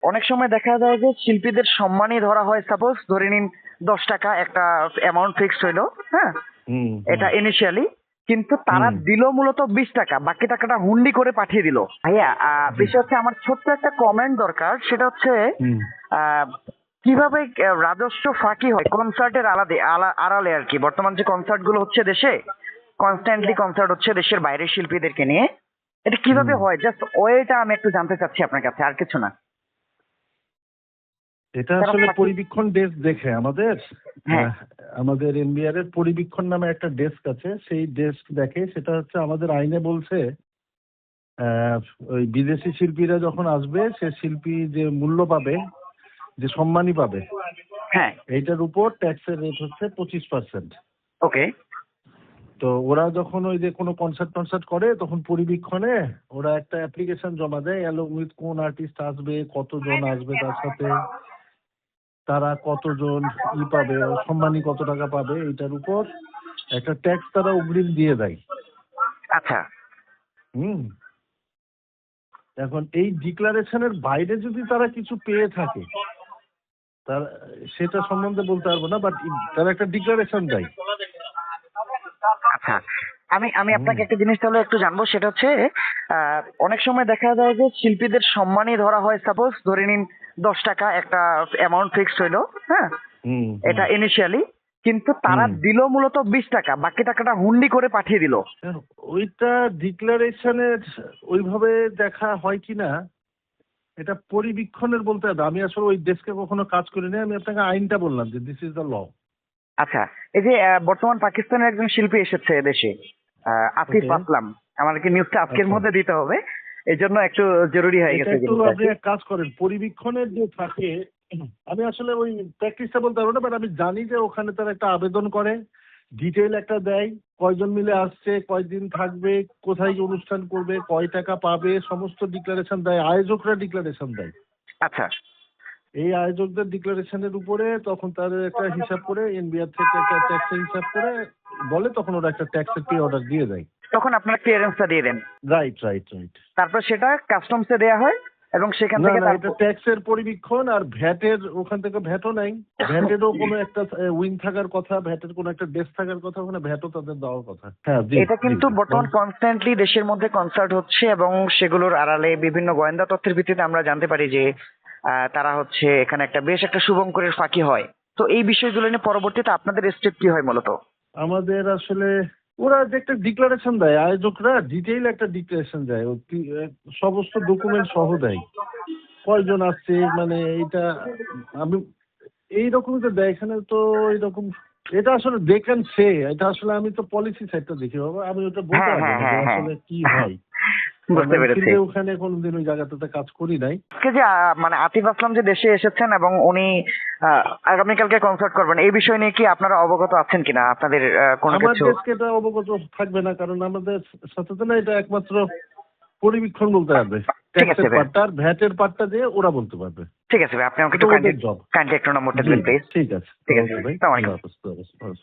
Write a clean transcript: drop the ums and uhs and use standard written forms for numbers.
অনেক সময় দেখা যায় যে শিল্পীদের সম্মানই ধরা হয়, সাপোজ ধরে নিন 10 টাকা একটা অ্যামাউন্ট ফিক্সড হইলো, হ্যাঁ, হুম এটা ইনিশিয়ালি, কিন্তু তারা হুম দিল মূলত 20 টাকা, বাকি টাকাটা হুন্ডি করে পাঠিয়ে দিল। ভাইয়া জি, বিষয় হচ্ছে আমার ছোট্ট একটা কমেন্ট দরকার, সেটা হচ্ছে হুম আহ, কিভাবে রাজস্ব ফাঁকি হয় কনসার্টের আড়ালে আর কি। বর্তমান যে কনসার্ট গুলো হচ্ছে দেশে, কনস্ট্যান্টলি কনসার্ট হচ্ছে দেশের বাইরের শিল্পীদেরকে নিয়ে, এটা কিভাবে হুম হয়, জাস্ট ওয়েটা আমি একটু জানতে চাচ্ছি আপনার কাছে, আর কিছু না। এটা তারা আসলে ফাঁকি। পরিবীক্ষণ ডেস্ক দেখে আমাদের হ্যাঁ। আমাদের এনবিআর এর পরিবীক্ষণ নামে একটা ডেস্ক আছে, সেই ডেস্ক দেখে। সেটা হচ্ছে আমাদের আইনে বলছে আহ, ওই বিদেশি শিল্পীরা যখন আসবে সে শিল্পী যে মূল্য পাবে, যে সম্মানী পাবে, হ্যাঁ। এইটার উপর ট্যাক্সের রেট হচ্ছে 25%। ওকে। তো ওরা যখন ওই যে কোনো কনসার্ট টনসার্ট করে তখন পরিবীক্ষণে ওরা একটা অ্যাপ্লিকেশন জমা দেয় অ্যালং উইথ কোন আর্টিস্ট আসবে, কতজন আসবে তার সাথে, তারা কতজন পাবে, সম্মানী কত টাকা পাবে, এইটার উপর একটা ট্যাক্স তারা অগ্রিম দিয়ে দেয়। আচ্ছা। হুম এখন এই ডিক্লারেশনের বাইরে যদি তারা কিছু পেয়ে থাকে, তার সেটা সম্বন্ধে বলতে পারবো না, বাট তারা একটা ডিক্লারেশন দেয়। আচ্ছা, আমি আমি হুম আপনাকে একটা জিনিস তাহলে একটু জানবো, সেটা হচ্ছে অনেক সময় দেখা যায় যে শিল্পীদের সম্মানই ধরা হয়, সাপোজ ধরে নিন 10 টাকা একটা অ্যামাউন্ট ফিক্সড হইলো, হ্যাঁ, হুম হুম এটা ইনিশিয়ালি, কিন্তু তারা হুম দিল মূলত 20 টাকা, বাকি টাকাটা হুন্ডি করে পাঠিয়ে দিল। ওইটা ডিক্লারেশনের ওইভাবে দেখা হয় কিনা এটা পরিবীক্ষণের বলতে হবে। আমি আসলে ওই দেশকে কখনো কাজ করিনি, আমি আপনাকে আইনটা বললাম যে দিস ইজ দ্য ল। আচ্ছা, এই যে বর্তমান পাকিস্তানের একজন শিল্পী এসেছে দেশে, আতিফ ওকে, আসলাম, আমাদেরকে নিউজটা আজকের আচ্ছা, মধ্যে দিতে হবে, এই জন্য একটু জরুরি হয়ে এটা গেছে একটু জিনিসটা আর আপনি কি। এক কাজ করেন, পরিবীক্ষণের যে থাকে, আমি আসলে ওই প্র্যাকটিসটা বলতে পারবো না, বাট আমি জানি যে ওখানে তারা একটা আবেদন করে, ডিটেইল একটা দেয়, কয়জন মিলে আসছে, কয়দিন থাকবে, কোথায় গিয়ে অনুষ্ঠান করবে, কয় টাকা পাবে, সমস্ত ডিক্লারেশন দেয়, আয়োজকরা ডিক্লারেশন দেয়। আচ্ছা। এই আয়োজকদের ডিক্লারেশনের উপরে তখন তাদের একটা হিসাব করে এনবিআর থেকে একটা ট্যাক্সের হিসাব করে বলে, তখন ওরা একটা ট্যাক্সের পে অর্ডার দিয়ে দেয়। তখন আপনারা ক্লিয়ারেন্সটা দিয়ে দেন, রাইট রাইট রাইট। তারপর সেটা কাস্টমসে দেয়া হয়, এবং সেখান না থেকে না, এটা তারপর। ট্যাক্সের পরিবীক্ষণ, আর ভ্যাটের ওখান থেকে ভ্যাটও নাই। ভ্যাটেরও কোনো একটা উইং থাকার কথা, ভ্যাটের কোনো একটা ডেস্ক থাকার কথা, ওখানে ভ্যাটও তাদের দেওয়ার কথা। হ্যাঁ জি এটা জি কিন্তু জি বর্তমান কনস্ট্যান্টলি দেশের মধ্যে কনসার্ট হচ্ছে, এবং সেগুলোর আড়ালে বিভিন্ন গোয়েন্দা তথ্যের ভিত্তিতে আমরা জানতে পারি যে তারা হচ্ছে এখানে একটা বেশ একটা শুভঙ্করের ফাঁকি হয়। তো এই বিষয়গুলো নিয়ে পরবর্তীতে আপনাদের স্টেপ কি হয় মূলত? আমাদের আসলে ওরা যে একটা ডিক্লারেশন দেয়, আয়োজকরা ডিটেইল একটা ডিক্লারেশন দেয়, সমস্ত ডকুমেন্ট সহ দেয়, কয়জন আসছে, মানে এটা আমি এইরকমই তো দেয় এখানে তো এইরকম। এটা আসলে দে ক্যান সে, এটা আসলে আমি তো পলিসি সাইডটা দেখি বাবা, আমি ওটা বলতে হ্যাঁ, পারবো হ্যাঁ, না যে হ্যাঁ, হ্যাঁ। আসলে কি হয়, কারণ বুঝতে আমি পেরেছি। ফিল্ডে ওখানে কোনোদিন ওই জায়গাটাতে কাজ করি নাই। আজকে যে মানে আতিফ আসলাম যে দেশে এসেছেন এবং উনি আগামীকালকে কনসার্ট করবেন, এই বিষয় নিয়ে কি আপনারা অবগত আছেন কিনা, আপনাদের কোনো আমার কিছু? দেশকে এটা অবগত থাকবে না, কারণ আমাদের সাথে তো না, এটা একমাত্র পরিবীক্ষণ বলতে পারবে। ঠিক আছে ট্যাক্সের ভাই। পার্টটা আর ভ্যাটের পার্টটা দিয়ে ওরা বলতে পারবে। ঠিক আছে ভাই, আপনি আমাকে এটা একটু ওদের জব। কাইন্ডলি একটু নম্বরটা জি দিবেন জি প্লিজ। ঠিক আছে। ঠিক আছে ওকে ভাই, ভাই, আসসালামু আল্লাহ আলাইকুম। হাফেজ।